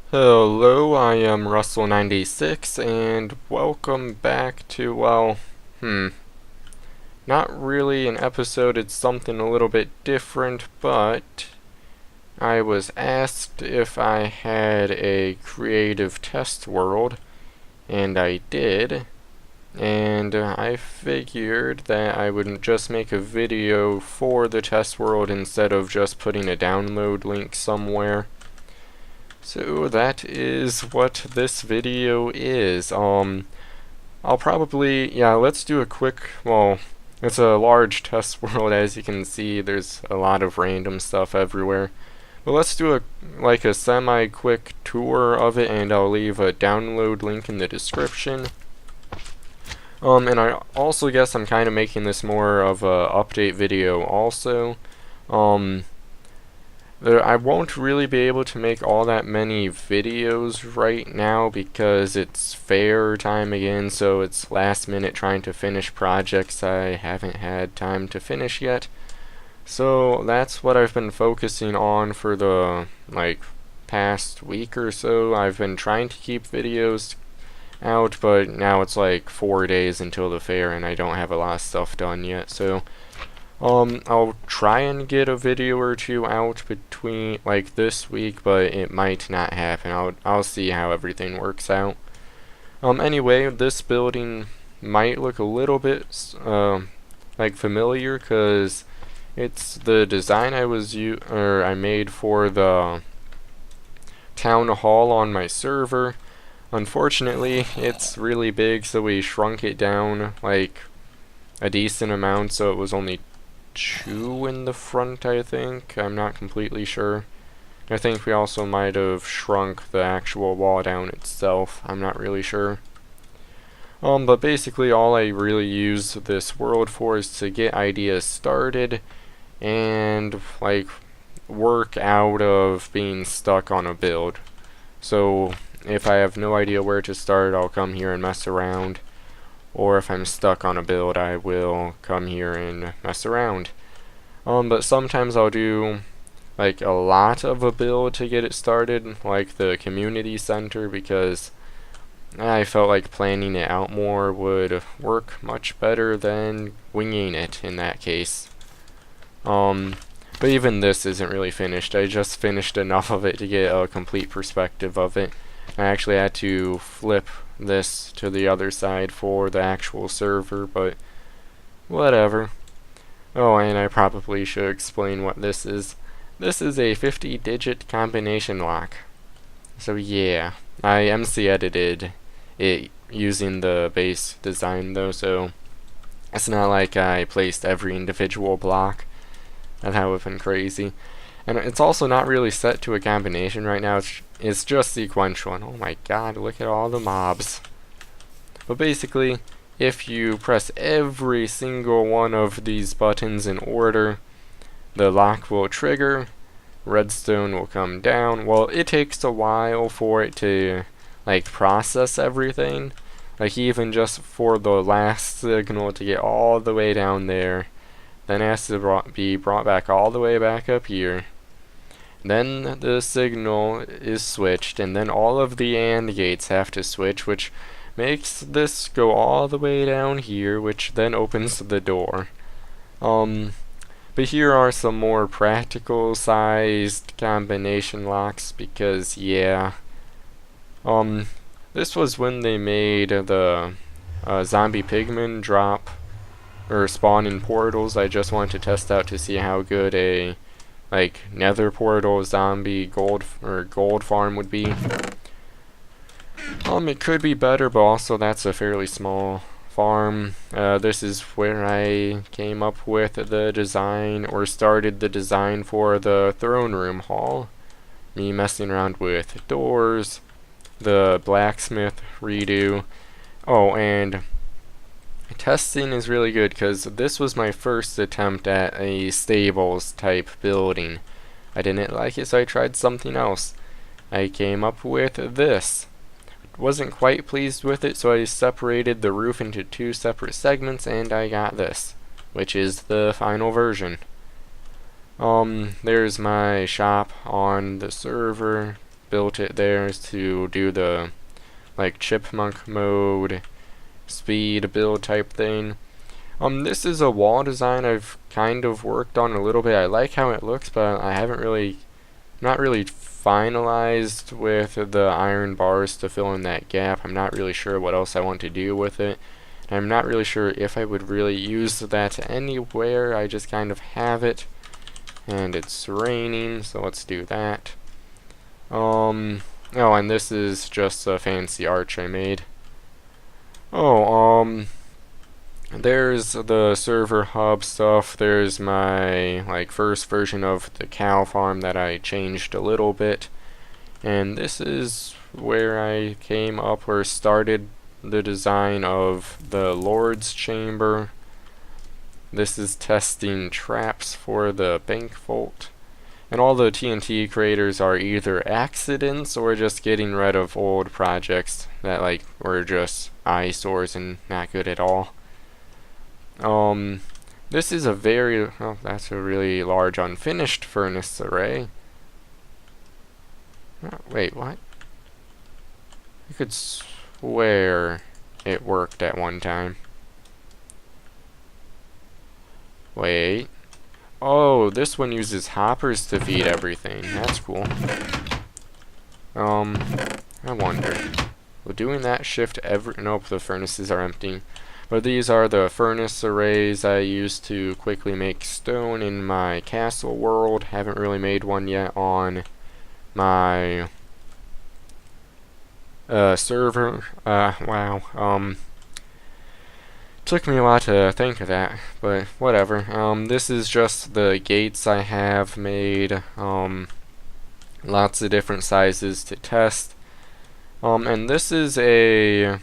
Hello, I am Russell96 and welcome back to, not really an episode, it's something a little bit different, but I was asked if I had a creative test world, and I did, and I figured that I would just make a video for the test world instead of just putting a download link somewhere. So that is what this video is. I'll probably, yeah, let's do a quick, it's a large test world as you can see. There's a lot of random stuff everywhere. But let's do a semi-quick tour of it, and I'll leave a download link in the description. And I also guess I'm kind of making this more of a update video also. I won't really be able to make all that many videos right now because it's fair time again, so it's last minute trying to finish projects I haven't had time to finish yet. So that's what I've been focusing on for the past week or so. I've been trying to keep videos out, but now it's like 4 days until the fair and I don't have a lot of stuff done yet, so I'll try and get a video or two out between this week, but it might not happen. I'll see how everything works out. Anyway, this building might look a little bit familiar because it's the design I made for the town hall on my server. Unfortunately, it's really big, so we shrunk it down like a decent amount, so it was only 2 in the front, I think. I'm not completely sure. I think we also might have shrunk the actual wall down itself. I'm not really sure. But basically all I really use this world for is to get ideas started and work out of being stuck on a build. So if I have no idea where to start, I'll come here and mess around. Or if I'm stuck on a build, I will come here and mess around. But sometimes I'll do a lot of a build to get it started, like the community center, because I felt like planning it out more would work much better than winging it in that case. But even this isn't really finished. I just finished enough of it to get a complete perspective of it. I actually had to flip this to the other side for the actual server, but whatever. Oh, and I probably should explain what this is. This is a 50-digit combination lock. So yeah, I MC edited it using the base design though, so it's not like I placed every individual block. That would have been crazy. And it's also not really set to a combination right now, it's just sequential, and oh my god, look at all the mobs. But basically, if you press every single one of these buttons in order, the lock will trigger, redstone will come down. Well, it takes a while for it to process everything, even just for the last signal to get all the way down there, then it has to be brought back all the way back up here. Then the signal is switched, and then all of the AND gates have to switch, which makes this go all the way down here, which then opens the door. But here are some more practical sized combination locks, because yeah. This was when they made the zombie pigmen drop or spawn in portals. I just wanted to test out to see how good a nether portal zombie gold farm would be. It could be better, but also that's a fairly small farm. This is where I came up with the design, or started the design for the throne room hall. Me messing around with doors, the blacksmith redo. Oh, and testing is really good because this was my first attempt at a stables type building. I didn't like it, so I tried something else. I came up with this. Wasn't quite pleased with it, so I separated the roof into 2 separate segments, and I got this, which is the final version. There's my shop on the server. built it there to do the like chipmunk mode speed build type thing. This is a wall design I've kind of worked on a little bit. I like how it looks, but I haven't really, not really finalized with the iron bars to fill in that gap. I'm not really sure what else I want to do with it. I'm not really sure if I would really use that anywhere. I just kind of have it. And it's raining, so let's do that. Oh, and this is just a fancy arch I made. There's the server hub stuff. There's my like first version of the cow farm that I changed a little bit. And this is where I came up or started the design of the Lord's Chamber. This is testing traps for the bank vault. And all the TNT creators are either accidents or just getting rid of old projects that like were just eyesores and not good at all. This is a very, oh, that's a really large unfinished furnace array. Oh, wait, what? I could swear it worked at one time. Wait. Oh, this one uses hoppers to feed everything. That's cool. I wonder. Will doing that shift every... Nope, the furnaces are empty. But these are the furnace arrays I use to quickly make stone in my castle world. Haven't really made one yet on my server. Wow. Took me a while to think of that, but whatever. This is just the gates I have made. Lots of different sizes to test. And this is a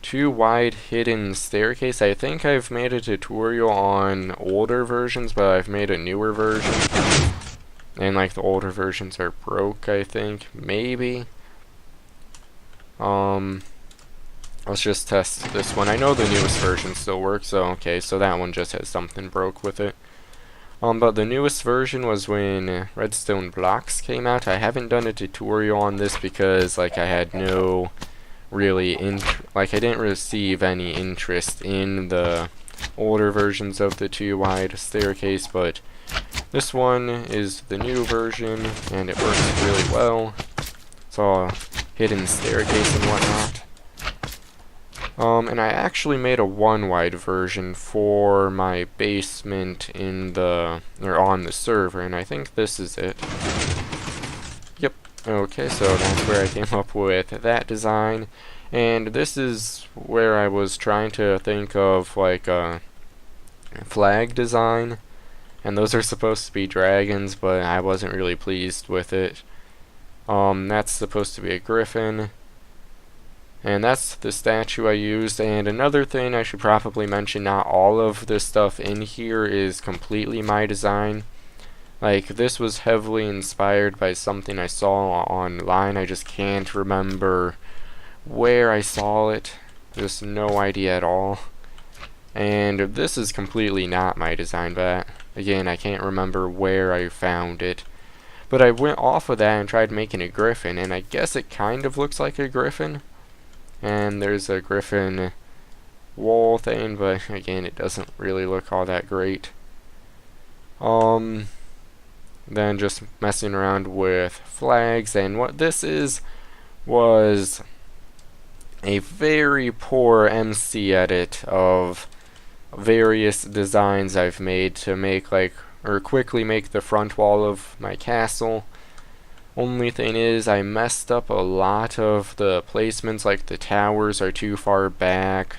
2 wide hidden staircase. I think I've made a tutorial on older versions, but I've made a newer version. And like the older versions are broke, I think. Maybe. Let's just test this one. I know the newest version still works, so okay, so that one just has something broke with it. But the newest version was when redstone blocks came out. I haven't done a tutorial on this because like I had no really I didn't receive any interest in the older versions of the 2 wide staircase, but this one is the new version and it works really well. It's all hidden staircase and whatnot. And I actually made a 1 wide version for my basement in the, or on the server, and I think this is it. Yep. Okay, so that's where I came up with that design. And this is where I was trying to think of like a flag design. And those are supposed to be dragons, but I wasn't really pleased with it. That's supposed to be a griffin. And that's the statue I used. And another thing I should probably mention, not all of the stuff in here is completely my design. Like, this was heavily inspired by something I saw online. I just can't remember where I saw it. Just no idea at all. And this is completely not my design, but again, I can't remember where I found it. But I went off of that and tried making a griffin, and I guess it kind of looks like a griffin. And there's a griffin wall thing, but again, it doesn't really look all that great. Then just messing around with flags, and what this is was a very poor MC edit of various designs I've made to make or quickly make the front wall of my castle. Only thing is, I messed up a lot of the placements, like the towers are too far back.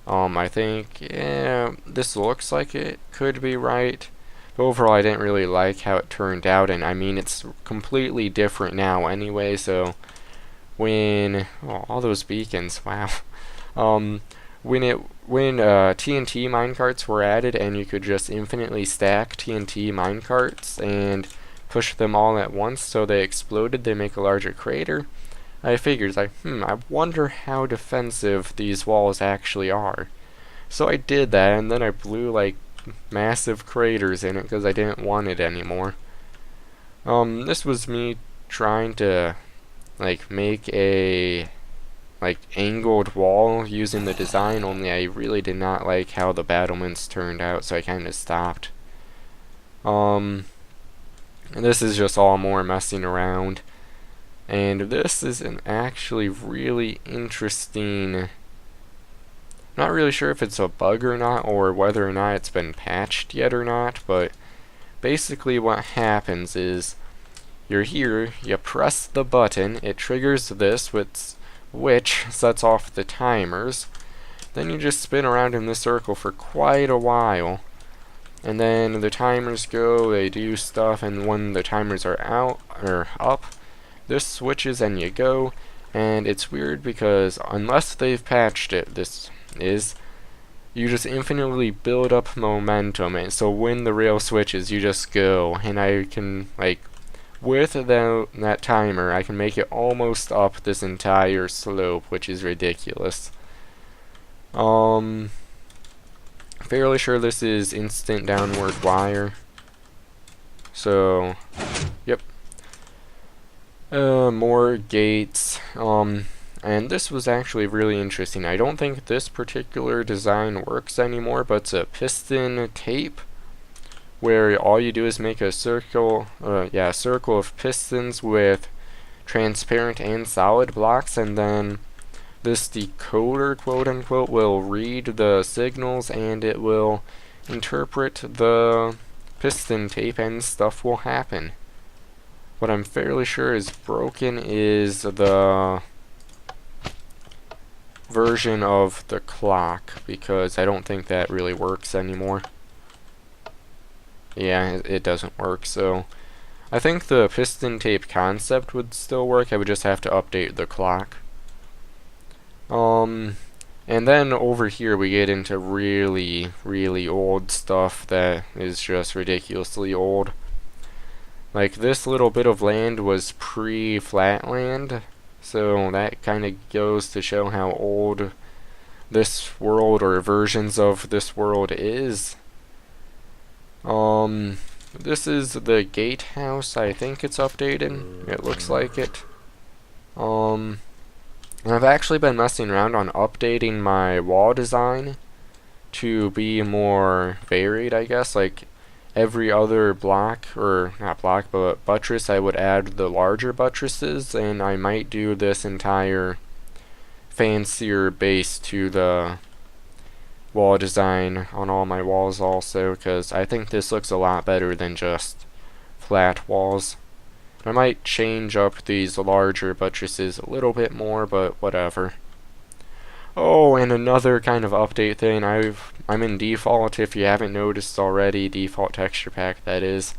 I think, yeah, this looks like it could be right. But overall, I didn't really like how it turned out, and I mean, it's completely different now anyway, so when, oh, all those beacons, wow. When TNT minecarts were added and you could just infinitely stack TNT minecarts and push them all at once so they exploded, they make a larger crater, I figured, I wonder how defensive these walls actually are. So I did that, and then I blew like massive craters in it because I didn't want it anymore. This was me trying to like make a like angled wall using the design, only I really did not like how the battlements turned out, so I kind of stopped. And this is just all more messing around. And this is an actually really interesting, not really sure if it's a bug or not, or whether or not it's been patched yet or not, but basically what happens is you're here, you press the button, it triggers this, which sets off the timers. Then you just spin around in this circle for quite a while, and then the timers go, they do stuff, and when the timers are out or up, this switches and you go. And it's weird because unless they've patched it, you just infinitely build up momentum, and so when the rail switches, you just go. And I can, like, with that timer, I can make it almost up this entire slope, which is ridiculous. Fairly sure this is instant downward wire. So, yep. More gates. And this was actually really interesting. I don't think this particular design works anymore, but it's a piston tape where all you do is make a circle, a circle of pistons with transparent and solid blocks, and then this decoder, quote unquote, will read the signals and it will interpret the piston tape and stuff will happen. What I'm fairly sure is broken is the version of the clock, because I don't think that really works anymore. Yeah, it doesn't work, so I think the piston tape concept would still work. I would just have to update the clock. And then over here we get into really, really old stuff that is just ridiculously old. Like, this little bit of land was pre-flatland, so that kind of goes to show how old this world, or versions of this world, is. This is the gatehouse. I think it's updated. It looks like it. And I've actually been messing around on updating my wall design to be more varied, I guess. Like, every other block, or not block, but buttress, I would add the larger buttresses, and I might do this entire fancier base to the wall design on all my walls also, because I think this looks a lot better than just flat walls. I might change up these larger buttresses a little bit more, but whatever. Oh, and another kind of update thing, I'm in default, if you haven't noticed already, default texture pack, that is.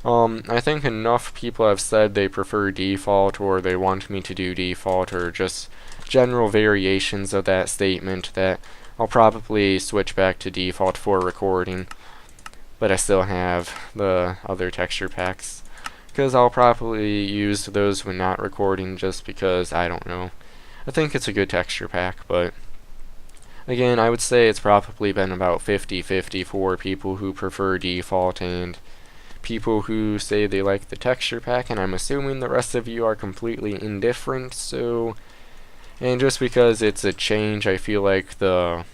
I think enough people have said they prefer default, or they want me to do default, or just general variations of that statement, that I'll probably switch back to default for recording. But I still have the other texture packs, because I'll probably use those when not recording, just because, I don't know. I think it's a good texture pack, but again, I would say it's probably been about 50-50 for people who prefer default and people who say they like the texture pack, and I'm assuming the rest of you are completely indifferent. So, and just because it's a change, I feel like the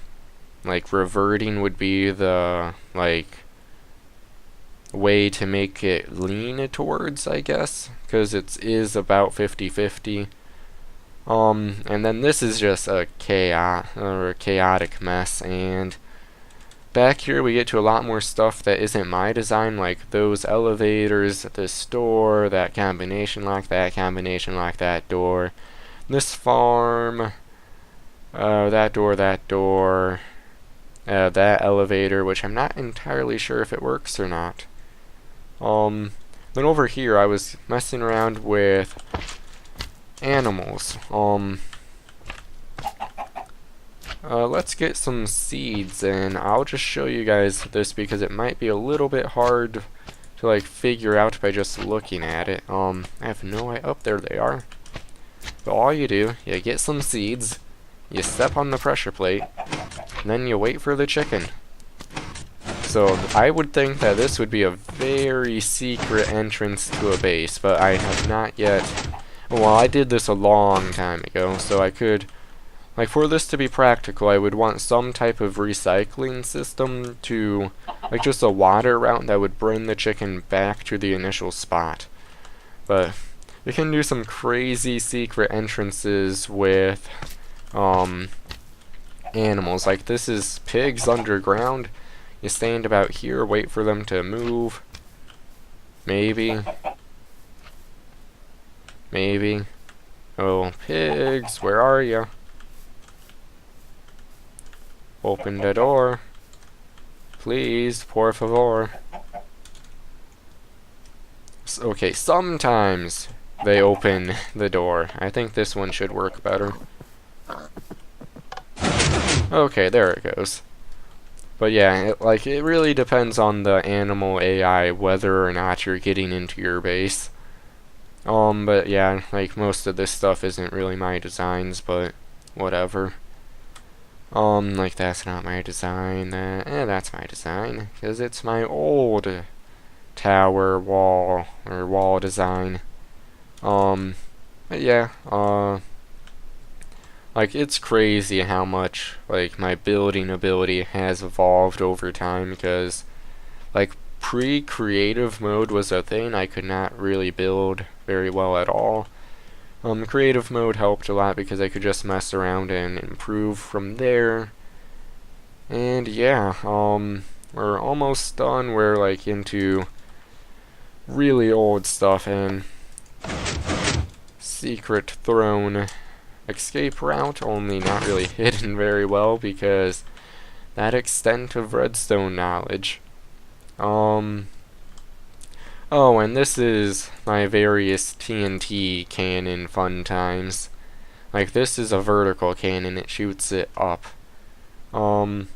reverting would be the way to make it lean towards, I guess, because it is about 50-50. And then this is just a chaotic mess, and back here we get to a lot more stuff that isn't my design, like those elevators, this door, that combination lock, that door, this farm, that door, that elevator, which I'm not entirely sure if it works or not. Then over here I was messing around with animals. Let's get some seeds, and I'll just show you guys this because it might be a little bit hard to figure out by just looking at it. I have no idea. Oh, there they are. But all you do, you get some seeds, you step on the pressure plate, and then you wait for the chicken. So I would think that this would be a very secret entrance to a base, but I have not yet. Well, I did this a long time ago, so I could, like, for this to be practical, I would want some type of recycling system to, like, just a water route that would bring the chicken back to the initial spot. But you can do some crazy secret entrances with animals. Like, this is pigs underground. You stand about here, wait for them to move. Maybe. Maybe. Oh, pigs, where are you? Open the door. Please, por favor. Okay, sometimes they open the door. I think this one should work better. Okay, there it goes. But yeah, it really depends on the animal AI whether or not you're getting into your base. But yeah, like, most of this stuff isn't really my designs, but whatever. Like, that's not my design, that's my design, because it's my old tower wall, or wall design. But yeah, like, it's crazy how much, like, my building ability has evolved over time, because, like, pre-creative mode was a thing. I could not really build very well at all. Creative mode helped a lot because I could just mess around and improve from there. And yeah, we're almost done. We're, like, into really old stuff, and secret throne escape route, only not really hidden very well because that extent of redstone knowledge. Oh, and this is my various TNT cannon fun times. Like, this is a vertical cannon, it shoots it up. But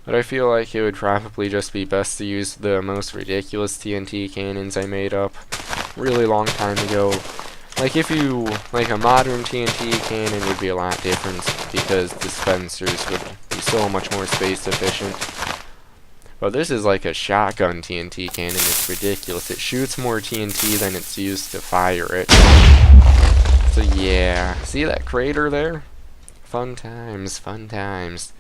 I feel like it would probably just be best to use the most ridiculous TNT cannons I made up really long time ago. Like, if you, like, a modern TNT cannon would be a lot different because dispensers would be so much more space efficient. But this is like a shotgun TNT cannon. It's ridiculous. It shoots more TNT than it's used to fire it. So yeah, see that crater there? Fun times, fun times.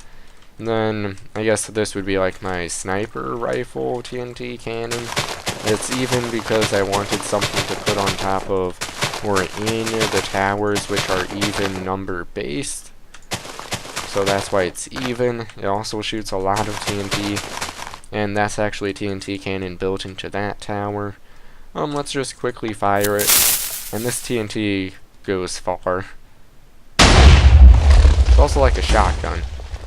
And then I guess this would be like my sniper rifle TNT cannon. It's even because I wanted something to put on top of or in the towers, which are even number based. So that's why it's even. It also shoots a lot of TNT. And that's actually a TNT cannon built into that tower. Let's just quickly fire it. And this TNT goes far. It's also like a shotgun.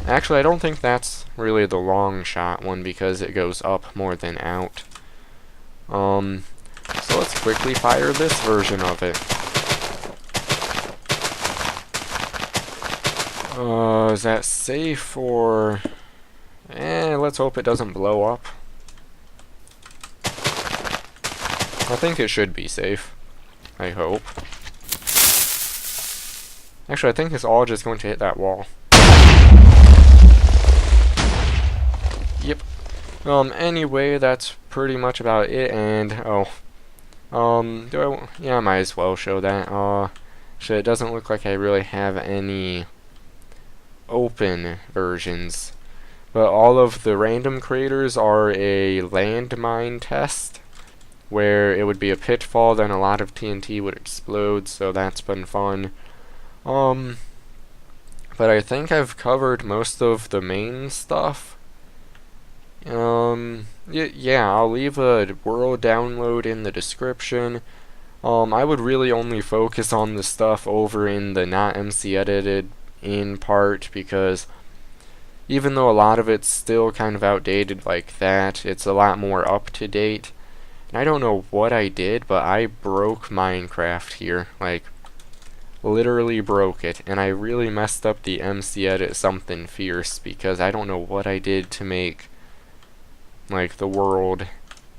Actually, I don't think that's really the long shot one because it goes up more than out. So let's quickly fire this version of it. Is that safe or... let's hope it doesn't blow up. I think it should be safe. I hope. Actually, I think it's all just going to hit that wall. Yep. Anyway, that's pretty much about it, and, yeah, I might as well show that. Actually, it doesn't look like I really have any open versions. But all of the random craters are a landmine test, where it would be a pitfall, then a lot of TNT would explode, so that's been fun. But I think I've covered most of the main stuff. Yeah, I'll leave a world download in the description. I would really only focus on the stuff over in the not MC edited in part, because even though a lot of it's still kind of outdated like that, it's a lot more up to date. And I don't know what I did, but I broke Minecraft here. Like, literally broke it. And I really messed up the MC edit something fierce, because I don't know what I did to make, like, the world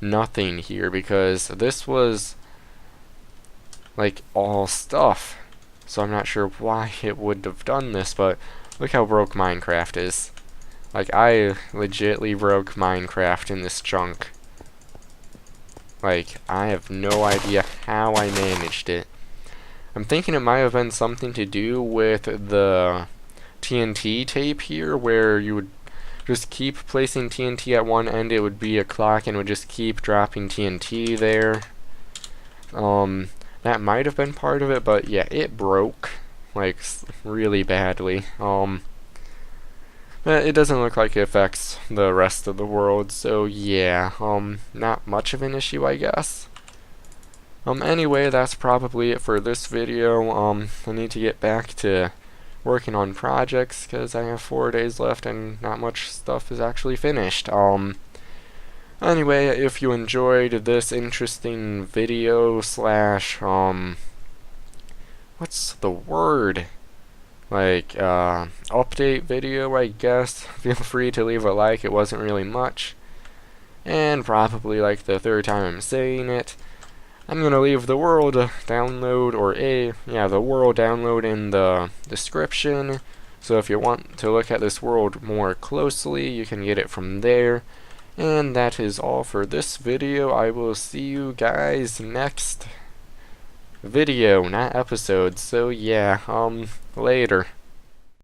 nothing here, because this was, like, all stuff. So I'm not sure why it would have done this, but look how broke Minecraft is. Like, I legitly broke Minecraft in this chunk. Like, I have no idea how I managed it. I'm thinking it might have been something to do with the TNT tape here, where you would just keep placing TNT at one end, it would be a clock, and would just keep dropping TNT there. That might have been part of it, but yeah, it broke, like, really badly. But it doesn't look like it affects the rest of the world, so yeah, not much of an issue, I guess. Anyway, that's probably it for this video. I need to get back to working on projects, because I have 4 days left and not much stuff is actually finished. Anyway, if you enjoyed this interesting video slash, what's the word? Like, update video, I guess, feel free to leave a like. It wasn't really much. And probably like the third time I'm saying it, I'm gonna leave the world download, or the world download in the description. So if you want to look at this world more closely, you can get it from there. And that is all for this video. I will see you guys next video, not episode. So yeah, later.